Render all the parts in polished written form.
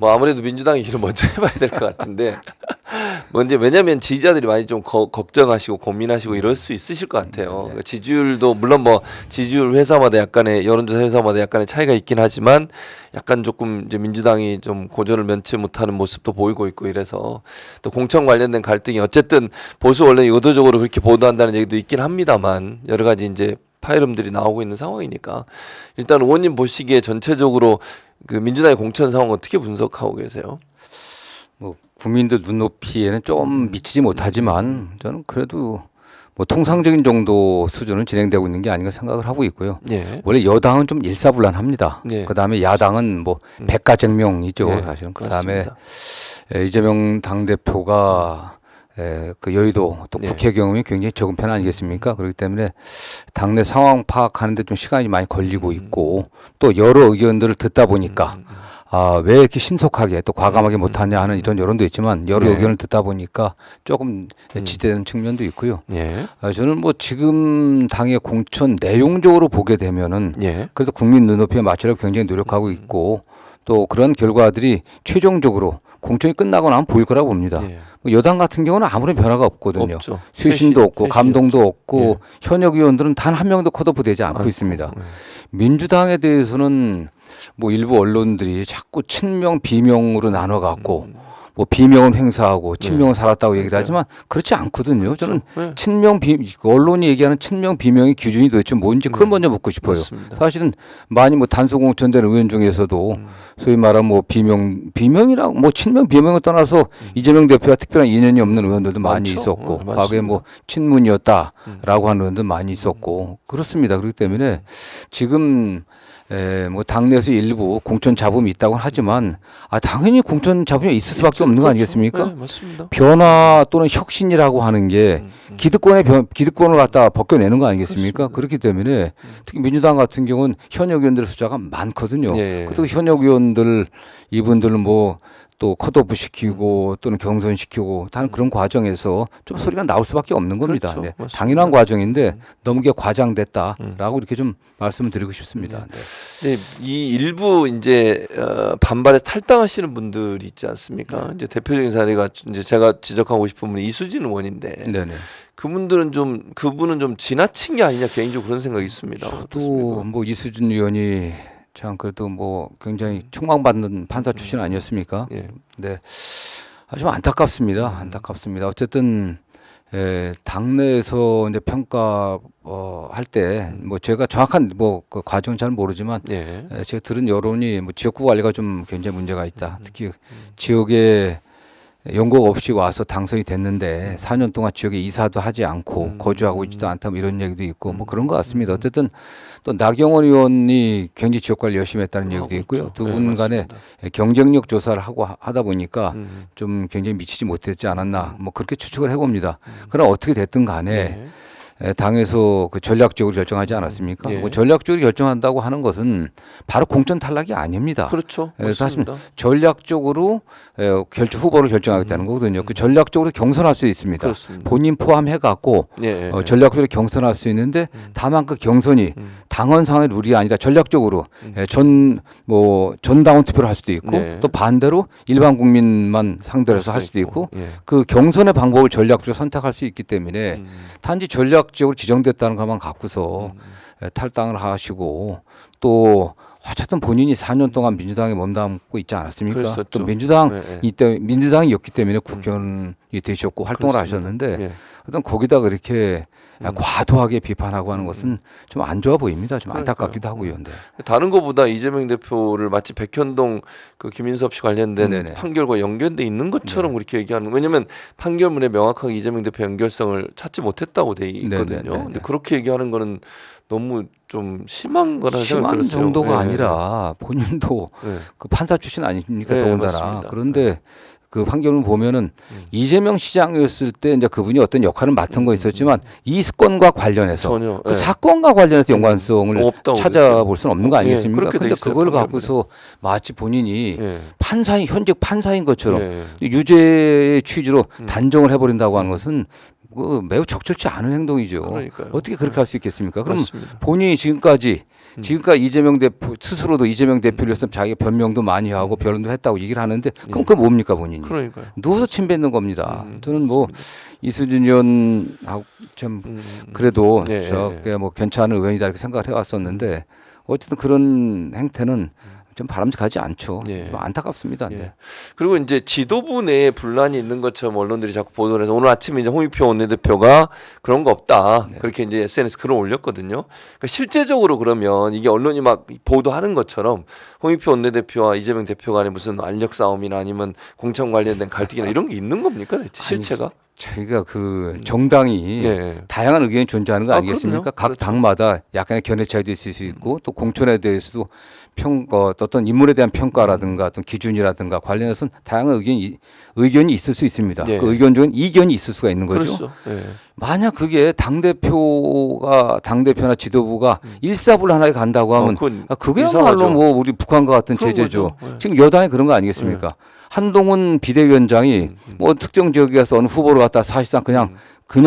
뭐 아무래도 민주당이 길을 먼저 해봐야 될 것 같은데 먼저 왜냐하면 지지자들이 많이 좀 걱정하시고 고민하시고 이럴 수 있으실 것 같아요. 그러니까 지지율도 물론 뭐 지지율 회사마다 약간의 여론조사 회사마다 약간의 차이가 있긴 하지만 약간 조금 이제 민주당이 좀 고전을 면치 못하는 모습도 보이고 있고 이래서 또 공천 관련된 갈등이 어쨌든 보수 언론이 의도적으로 그렇게 보도한다는 얘기도 있긴 합니다만 여러 가지 이제 파열음들이 나오고 있는 상황이니까 일단 의원님 보시기에 전체적으로 그 민주당의 공천 상황 어떻게 분석하고 계세요? 뭐 국민들 눈높이에는 좀 미치지 못하지만 저는 그래도 뭐 통상적인 정도 수준은 진행되고 있는 게 아닌가 생각을 하고 있고요. 예. 원래 여당은 좀 일사불란합니다. 예. 그다음에 야당은 뭐 백가쟁명이죠. 예. 사실은. 그다음에 맞습니다. 이재명 당대표가 그 여의도 또 예. 국회 경험이 굉장히 적은 편 아니겠습니까? 그렇기 때문에 당내 상황 파악하는데 좀 시간이 많이 걸리고 있고 또 여러 의견들을 듣다 보니까 왜 이렇게 신속하게 또 과감하게 못하냐 하는 이런 여론도 있지만 여러 네. 의견을 듣다 보니까 조금 지대는 측면도 있고요. 예. 저는 뭐 지금 당의 공천 내용적으로 보게 되면은 예. 그래도 국민 눈높이에 맞추려고 굉장히 노력하고 있고 또 그런 결과들이 최종적으로 공천이 끝나고 나면 보일 거라고 봅니다. 예. 뭐 여당 같은 경우는 아무런 변화가 없거든요. 없죠. 쇄신도 없고 쇄신 감동도 없고 예. 현역 의원들은 단 한 명도 컷오프되지 않고 있습니다. 예. 민주당에 대해서는 뭐 일부 언론들이 자꾸 친명 비명으로 나눠 갖고 뭐 비명은 횡사하고 친명은 살았다고 얘기를 하지만 그렇지 않거든요. 저는 네. 친명 언론이 얘기하는 친명 비명의 기준이 도대체 뭔지 그걸 먼저 묻고 싶어요. 맞습니다. 사실은 많이 뭐 단수 공천된 의원 중에서도 소위 말하면 뭐 비명이랑 뭐 친명 비명을 떠나서 이재명 대표와 특별한 인연이 없는 의원들도 많이 많죠. 있었고 맞습니다. 과거에 뭐 친문이었다라고 하는 의원들 많이 있었고 그렇습니다. 그렇기 때문에 지금 뭐 당내에서 일부 공천 잡음이 있다고 하지만 당연히 공천 잡음이 있을 수밖에 없는 거 아니겠습니까? 네, 맞습니다. 변화 또는 혁신이라고 하는 게 기득권을 갖다 벗겨내는 거 아니겠습니까? 그렇기 때문에 특히 민주당 같은 경우는 현역 의원들 숫자가 많거든요. 예. 그리고 현역 의원들 이분들은 뭐 또 컷오프 시키고 또는 경선시키고 다른 그런 과정에서 좀 소리가 나올 수밖에 없는 겁니다. 그렇죠. 네. 맞습니다. 당연한 과정인데 너무 게 과장됐다라고 이렇게 좀 말씀을 드리고 싶습니다. 네. 네, 이 일부 이제 반발에 탈당하시는 분들이 있지 않습니까? 이제 대표적인 사례가 이제 제가 지적하고 싶은 분이 이수진 의원인데 네네. 그분은 좀 지나친 게 아니냐 개인적으로 그런 생각이 있습니다. 저도 어떻습니까? 뭐 이수진 의원이 참 그래도 뭐 굉장히 촉망받는 판사 출신 아니었습니까? 예. 네. 좀 안타깝습니다. 안타깝습니다. 어쨌든 당내에서 이제 평가 할 때 뭐 제가 정확한 뭐 그 과정은 잘 모르지만 예. 제가 들은 여론이 뭐 지역구 관리가 좀 굉장히 문제가 있다. 특히 지역에 연고가 없이 와서 당선이 됐는데 4년 동안 지역에 이사도 하지 않고 거주하고 있지도 않다 뭐 이런 얘기도 있고 뭐 그런 것 같습니다. 어쨌든 또 나경원 의원이 굉장히 지역 관리 열심히 했다는 얘기도 있고요. 두 분 간에 경쟁력 조사를 하다 보니까 좀 굉장히 미치지 못했지 않았나 뭐 그렇게 추측을 해봅니다. 그러나 어떻게 됐든 간에 당에서 그 전략적으로 결정하지 않았습니까? 예. 뭐 전략적으로 결정한다고 하는 것은 바로 공천 탈락이 아닙니다. 그렇죠. 사실 맞습니다. 전략적으로 후보를 결정하겠다는 거거든요. 그 전략적으로 경선할 수 있습니다. 그렇습니다. 본인 포함해 갖고 예. 전략적으로 경선할 수 있는데 다만 그 경선이 당헌상의 룰이 아니라 전략적으로 전당원 투표를 할 수도 있고 네. 또 반대로 일반 국민만 상대로 해서 할 수도 있고 예. 그 경선의 방법을 전략적으로 선택할 수 있기 때문에 단지 전략적으로 지정됐다는 것만 갖고서 탈당을 하시고 또 어쨌든 본인이 4년 동안 민주당에 몸담고 있지 않았습니까? 그랬었죠. 또 민주당이었기 때문에 국회의원이 되셨고 활동을 그렇습니다. 하셨는데 예. 어떤 거기다 그렇게 과도하게 비판하고 하는 것은 좀 안 좋아 보입니다. 좀 안타깝기도 하고요. 네. 다른 것보다 이재명 대표를 마치 백현동 그 김인섭 씨 관련된 네네. 판결과 연결돼 있는 것처럼 그렇게 얘기하는. 왜냐하면 판결문에 명확하게 이재명 대표 연결성을 찾지 못했다고 돼 있거든요. 네네네. 근데 그렇게 얘기하는 거는 너무 좀 심한 거라는 생각이 심한 들었어요. 정도가 예. 아니라 본인도 예. 그 판사 출신 아닙니까? 네, 더군다나. 맞습니다. 그런데 그 판결을 보면은 이재명 시장이었을 때 이제 그분이 어떤 역할을 맡은 거 있었지만 이 사건과 관련해서 전혀, 그 예. 사건과 관련해서 연관성을 없다고 찾아볼 수는 없는 거 예, 아니겠습니까? 그렇게 돼 근데 있어요, 그걸 판결문에. 갖고서 마치 본인이 예. 현직 판사인 것처럼 예. 유죄의 취지로 단정을 해버린다고 하는 것은 매우 적절치 않은 행동이죠. 그러니까요. 어떻게 그렇게 할 수 있겠습니까? 그럼 맞습니다. 본인이 지금까지 이재명 대표 스스로도 이재명 대표를 위해서 자기가 변명도 많이 하고 변론도 했다고 얘기를 하는데 그럼 그게 뭡니까 본인이? 그러니까요. 누워서 침 뱉는 겁니다. 저는 뭐 이수진 의원하고 좀 그래도 네. 저게 뭐 괜찮은 의원이다 이렇게 생각을 해왔었는데 어쨌든 그런 행태는 좀 바람직하지 않죠. 네. 좀 안타깝습니다. 예. 네. 그리고 이제 지도부 내에 분란이 있는 것처럼 언론들이 자꾸 보도를 해서 오늘 아침에 이제 홍익표 원내대표가 그런 거 없다. 네. 그렇게 이제 SNS 글을 올렸거든요. 그러니까 실제적으로 그러면 이게 언론이 막 보도하는 것처럼 홍익표 원내대표와 이재명 대표 간에 무슨 알력 싸움이나 아니면 공천 관련된 갈등이나 이런 게 있는 겁니까? 대체 실체가? 저희가 그 정당이 네. 다양한 의견이 존재하는 거 아, 아니겠습니까? 그럼요. 각 그렇죠. 당마다 약간의 견해 차이도 있을 수 있고 또 공천에 대해서도 어떤 인물에 대한 평가라든가 어떤 기준이라든가 관련해서는 다양한 의견이 있을 수 있습니다. 네. 그 의견 중엔 이견이 있을 수가 있는 거죠. 그렇죠. 예. 만약 그게 당대표나 지도부가 일사불란하게 간다고 하면 그건 그게야말로 이상하죠. 뭐 우리 북한과 같은 그런 체제죠. 거죠. 네. 지금 여당이 그런 거 아니겠습니까? 한동훈 비대위원장이 뭐 특정 지역에 가서 어느 후보를 갖다 사실상 그냥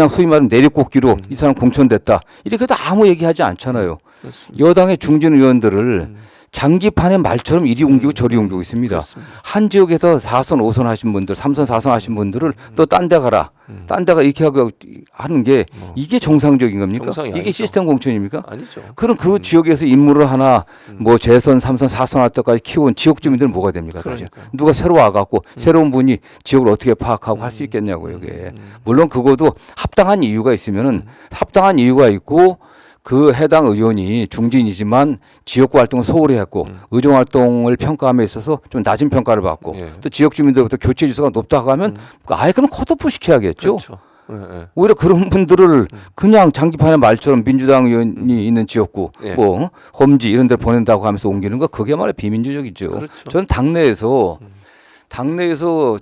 소위 말하면 내리꽂기로 이 사람 공천됐다. 이렇게 해도 아무 얘기하지 않잖아요. 그렇습니다. 여당의 중진 의원들을 장기판의 말처럼 이리 옮기고 저리 옮기고 있습니다. 그렇습니다. 한 지역에서 4선, 5선 하신 분들, 3선, 4선 하신 분들을 또 딴 데 가라. 딴 데가 이렇게 하고 하는 게 이게 정상적인 겁니까? 정상이 이게 아니죠. 시스템 공천입니까? 아니죠. 그럼 그 지역에서 인물을 하나 뭐 재선, 3선, 4선 할 때까지 키워온 지역 주민들은 뭐가 됩니까? 사실? 그러니까요. 누가 새로 와갖고 새로운 분이 지역을 어떻게 파악하고 할 수 있겠냐고요. 이게 물론 그것도 합당한 이유가 있으면은 합당한 이유가 있고 그 해당 의원이 중진이지만 지역구 활동을 소홀히 했고 의정 활동을 평가함에 있어서 좀 낮은 평가를 받고 예. 또 지역 주민들부터 교체 지수가 높다고 하면 아예 그럼 컷오프 시켜야겠죠. 그렇죠. 예, 예. 오히려 그런 분들을 그냥 장기판의 말처럼 민주당 의원이 있는 지역구, 예. 뭐 험지 이런 데 보낸다고 하면서 옮기는 거 그게말로 비민주적이죠. 그렇죠. 저는 당내에서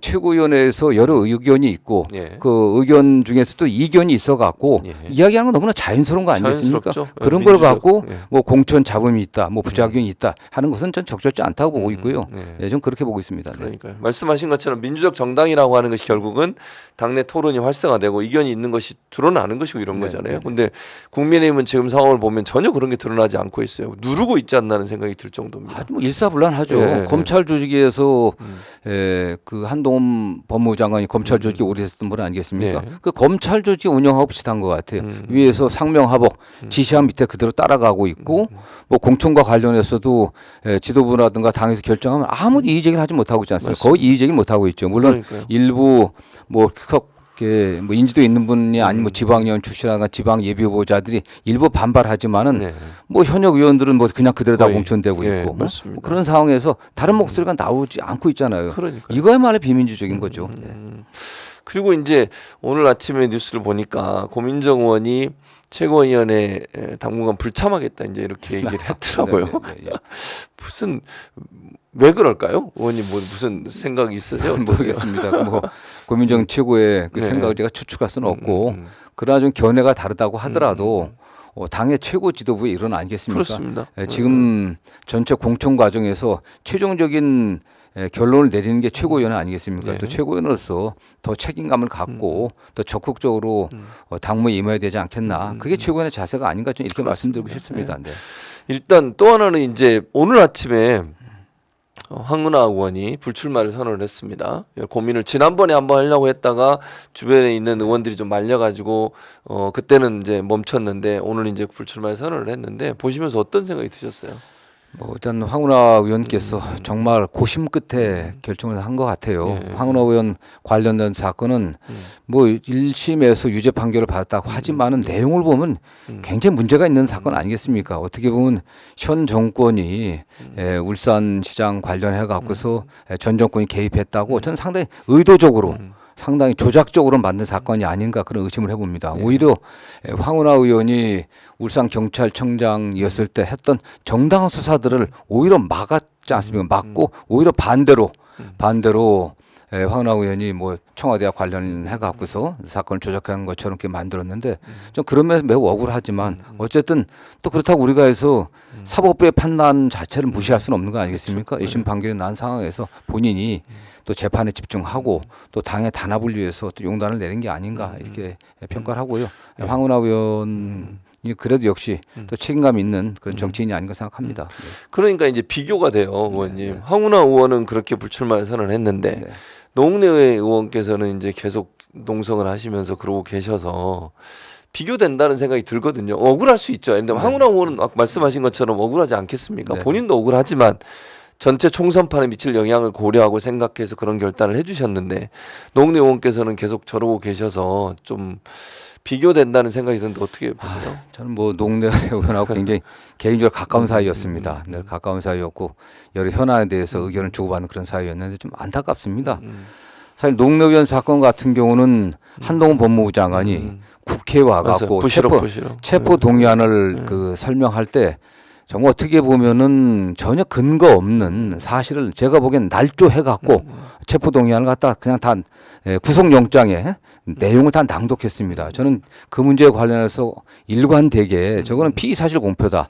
최고위원회에서 여러 의견이 있고 예. 그 의견 중에서도 이견이 있어 갖고 예. 이야기하는 건 너무나 자연스러운 거 아니겠습니까? 자연스럽죠. 예, 그런 걸 민주적. 갖고 예. 뭐 공천 잡음이 있다, 뭐 부작용이 있다 하는 것은 전 적절치 않다고 보고 있고요. 예. 예, 전 그렇게 보고 있습니다. 네. 그러니까요. 말씀하신 것처럼 민주적 정당이라고 하는 것이 결국은 당내 토론이 활성화되고 이견이 있는 것이 드러나는 것이고 이런 네, 거잖아요. 네, 근데 국민의힘은 지금 상황을 보면 전혀 그런 게 드러나지 않고 있어요. 누르고 있지 않나는 생각이 들 정도입니다. 아주 뭐 일사불란하죠. 예, 예. 검찰 조직에서 그 한동훈 법무부 장관이 검찰 조직에 오래 했던 분 아니겠습니까? 예. 그 검찰 조직 운영하고 비슷한 것 같아요. 위에서 상명하복 지시한 밑에 그대로 따라가고 있고 뭐 공천과 관련해서도 지도부라든가 당에서 결정하면 아무도 이의 제기를 하지 못하고 있지 않습니까? 거의 이의 제기를 못하고 있죠. 물론 그러니까요. 일부 뭐 그렇게 뭐 인지도 있는 분이 아니면 뭐 지방의원 출신이라든가 지방 예비 후보자들이 일부 반발하지만은 네. 뭐 현역 의원들은 뭐 그냥 그대로 다 거의. 공천되고 예, 있고 뭐 맞습니다. 그런 상황에서 다른 목소리가 나오지 않고 있잖아요. 그러니까요. 이거야말로 비민주적인 거죠. 네. 그리고 이제 오늘 아침에 뉴스를 보니까 고민정 의원이 최고위원회 당분간 불참하겠다 이제 이렇게 얘기를 했더라고요. 네, 네, 네, 무슨 왜 그럴까요? 의원님 뭐 무슨 생각이 있으세요? 어떠세요? 모르겠습니다. 뭐 고민정 최고의 그 네. 생각을 제가 추측할 수는 없고 그러나 좀 견해가 다르다고 하더라도 당의 최고 지도부의 일은 아니겠습니까? 그렇습니다. 지금 전체 공천 과정에서 최종적인 결론을 내리는 게 최고위원 아니겠습니까? 네. 또 최고위원으로서 더 책임감을 갖고 더 적극적으로 당무에 임해야 되지 않겠나? 그게 최고위원의 자세가 아닌가 좀 이렇게 말씀드리고 싶습니다. 네. 일단 또 하나는 이제 오늘 아침에 황운하 의원이 불출마를 선언을 했습니다. 고민을 지난번에 한번 하려고 했다가 주변에 있는 의원들이 좀 말려가지고 그때는 이제 멈췄는데 오늘 이제 불출마 선언을 했는데 보시면서 어떤 생각이 드셨어요? 뭐 일단 황운하 의원께서 정말 고심 끝에 결정을 한 것 같아요. 예. 황운하 의원 관련된 사건은 뭐 1심에서 유죄 판결을 받았다고 하지만은 내용을 보면 굉장히 문제가 있는 사건 아니겠습니까? 어떻게 보면 현 정권이 울산시장 관련해 갖고서 전 정권이 개입했다고 저는 상당히 의도적으로 상당히 조작적으로 만든 사건이 아닌가 그런 의심을 해봅니다. 오히려 황운하 의원이 울산경찰청장이었을 때 했던 정당한 수사들을 오히려 막았지 않습니까? 막고 오히려 반대로 황운하 의원이 뭐 청와대와 관련해 갖고서 사건을 조작한 것처럼 이렇게 만들었는데 좀 그런 면에서 매우 억울하지만 어쨌든 또 그렇다고 우리가 해서 사법부의 판단 자체를 무시할 수는 없는 거 아니겠습니까? 1심 판결이 난 상황에서 본인이 또 재판에 집중하고 또 당의 단합을 위해서 또 용단을 내린 게 아닌가 이렇게 평가를 하고요. 황운하 의원이 그래도 역시 또 책임감 있는 그런 정치인이 아닌가 생각합니다. 네. 그러니까 이제 비교가 돼요, 의원님. 네. 황운하 의원은 그렇게 불출마 선언을 했는데 네. 노웅래 의원께서는 이제 계속 농성을 하시면서 그러고 계셔서 비교된다는 생각이 들거든요. 억울할 수 있죠. 근데 황운하 의원은 아까 말씀하신 것처럼 억울하지 않겠습니까? 네. 본인도 억울하지만 전체 총선판에 미칠 영향을 고려하고 생각해서 그런 결단을 해주셨는데 노웅래 의원께서는 계속 저러고 계셔서 좀 비교된다는 생각이 드는데 어떻게 보세요? 저는 뭐 노웅래 의원하고 굉장히 개인적으로 가까운 사이였습니다. 늘 가까운 사이였고 여러 현안에 대해서 의견을 주고받는 그런 사이였는데 좀 안타깝습니다. 사실 노웅래 의원 사건 같은 경우는 한동훈 법무부 장관이 국회에 와갖고 체포 동의안을 그 설명할 때 정말 어떻게 보면은 전혀 근거 없는 사실을 제가 보기엔 날조해갖고 체포 동의안을 갖다 그냥 다 구속영장에 내용을 다 낭독했습니다. 저는 그 문제에 관련해서 일관되게 저거는 피의사실 공표다.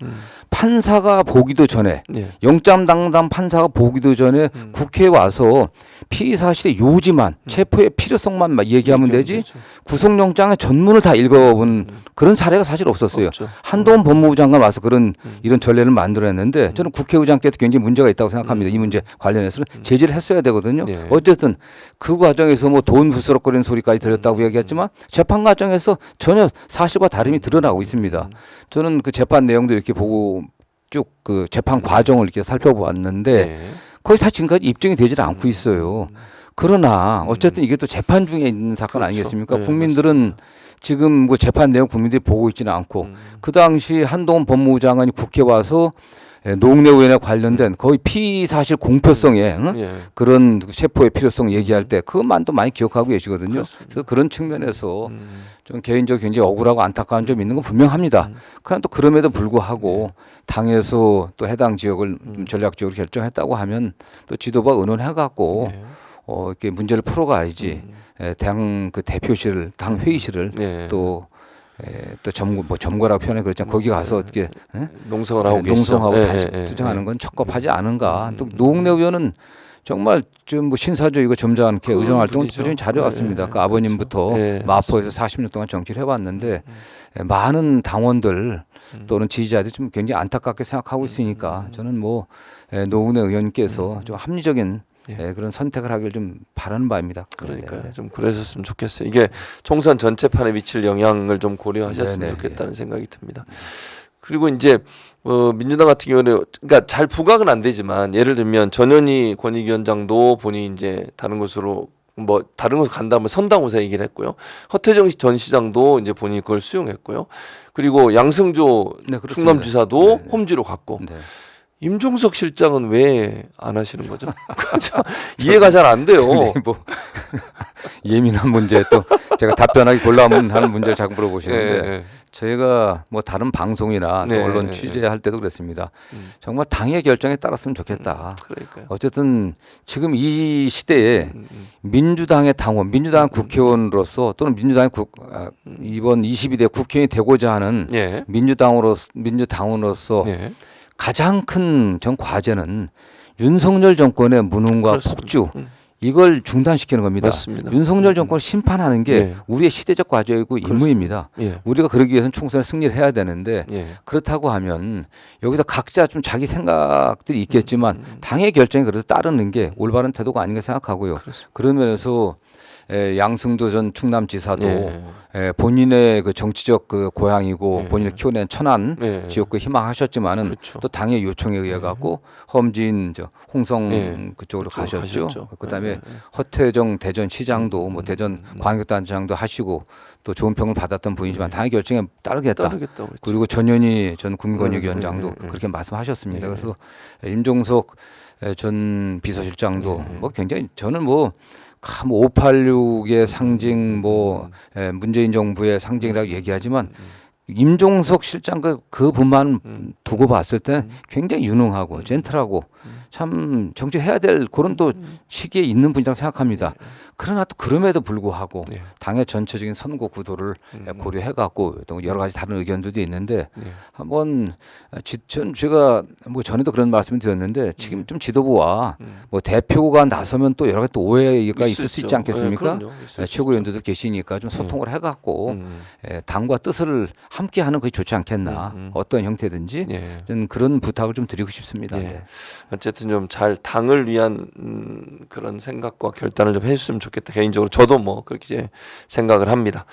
판사가 보기도 전에 영장 당당 판사가 보기도 전에 국회에 와서 피의사실의 요지만 체포의 필요성만 얘기하면 되지 구속영장의 전문을 다 읽어본 그런 사례가 사실 없었어요. 없죠. 한동훈 법무부 장관 와서 이런 전례를 만들어냈는데 저는 국회의장께서 굉장히 문제가 있다고 생각합니다. 이 문제 관련해서는 제지를 했어야 되거든요. 어쨌든 그 과정에서 뭐 돈 부스럭거리는 소리까지 들렸다고 얘기했지만 재판 과정에서 전혀 사실과 다름이 드러나고 있습니다. 저는 그 재판 내용도 이렇게 보고 쭉 그 재판 과정을 이렇게 살펴보았는데 거의 사실 지금까지 입증이 되질 않고 있어요. 그러나 어쨌든 이게 또 재판 중에 있는 사건 아니겠습니까? 국민들은 지금 뭐 재판 내용 국민들이 보고 있지는 않고 그 당시 한동훈 법무부 장관이 국회 와서 노웅래 의원에 관련된 거의 피의사실 공표성에 그런 체포의 필요성 얘기할 때 그것만도 많이 기억하고 계시거든요. 그렇습니다. 그래서 그런 측면에서 좀 개인적으로 굉장히 억울하고 안타까운 점이 있는 건 분명합니다. 그러나 또 그럼에도 불구하고 당에서 또 해당 지역을 전략적으로 결정했다고 하면 또 지도부가 의논해갖고 이렇게 문제를 풀어가야지. 당 그 대표실을 당 회의실을 또 점거라고 표현해 그랬잖아요. 거기 가서 어떻게 농성을 하고 농성하고 다시 투쟁하는 건 적법하지 않은가. 또 노웅래 의원은 정말 좀 뭐 신사적이고 점잖게 의정 활동을 꾸준히 잘해왔습니다. 그 아버님부터 마포에서 40년 동안 정치를 해왔는데 많은 당원들 또는 지지자들이 좀 굉장히 안타깝게 생각하고 있으니까 저는 뭐 노웅래 의원께서 좀 합리적인 그런 선택을 하길 좀 바라는 바입니다. 그러니까 좀 그러셨으면 좋겠어요. 이게 총선 전체판에 미칠 영향을 좀 고려하셨으면 좋겠다는 생각이 듭니다. 그리고 이제 민주당 같은 경우는 그러니까 잘 부각은 안 되지만 예를 들면 전현희 권익위원장도 본인이 이제 다른 곳으로 뭐 다른 곳 간다면 선당우사 얘기를 했고요. 허태정 전 시장도 이제 본인이 그걸 수용했고요. 그리고 양승조 충남지사도 홈지로 갔고. 임종석 실장은 왜 안 하시는 거죠? 이해가 잘 안 돼요. 뭐 예민한 문제 또 제가 답변하기 곤란하는 문제를 자꾸 물어보시는데 제가 뭐 다른 방송이나 또 언론 취재할 때도 그랬습니다. 정말 당의 결정에 따랐으면 좋겠다. 그러니까요. 어쨌든 지금 이 시대에 민주당의 당원, 민주당 국회의원으로서 또는 이번 22대 국회의원이 되고자 하는 민주당원으로서 가장 큰 전 과제는 윤석열 정권의 무능과 폭주 이걸 중단시키는 겁니다. 맞습니다. 윤석열 정권을 심판하는 게 우리의 시대적 과제이고 임무입니다. 우리가 그러기 위해서는 총선에 승리를 해야 되는데 그렇다고 하면 여기서 각자 좀 자기 생각들이 있겠지만 당의 결정에 그래도 따르는 게 올바른 태도가 아닌가 생각하고요. 그런 면에서 양승도 전 충남지사도 본인의 그 정치적 그 고향이고 본인을 키워낸 천안 지역구 희망하셨지만은 또 당의 요청에 의해 갖고 험지인 홍성 그쪽으로 가셨죠. 그다음에 허태정 대전시장도 뭐 대전 광역단장도 하시고 또 좋은 평을 받았던 분이지만 당의 결정에 따르겠다. 그리고 전현희 전 국민권익위원장도 그렇게 말씀하셨습니다. 그래서 임종석 전 비서실장도 뭐 굉장히 저는 뭐 586의 상징, 문재인 정부의 상징이라고 얘기하지만 임종석 실장 그 분만 두고 봤을 때 굉장히 유능하고 젠틀하고 참 정치해야 될 그런 또 시기에 있는 분이라고 생각합니다. 그러나 또 그럼에도 불구하고 예. 당의 전체적인 선거 구도를 고려해갖고 또 여러 가지 다른 의견들도 있는데 한번 제가 뭐 전에도 그런 말씀을 드렸는데 지금 좀 지도부와 뭐 대표가 나서면 또 여러 가지 또 오해가 있을 수 있지 않겠습니까? 그럼요. 있을 수 최고위원들도 계시니까 좀 소통을 해갖고 당과 뜻을 함께하는 것이 좋지 않겠나 어떤 형태든지 예. 저는 그런 부탁을 좀 드리고 싶습니다. 예. 네. 어쨌든 좀 잘 당을 위한 그런 생각과 결단을 좀 해줬으면 좋겠다. 개인적으로 저도 뭐 그렇게 이제 생각을 합니다.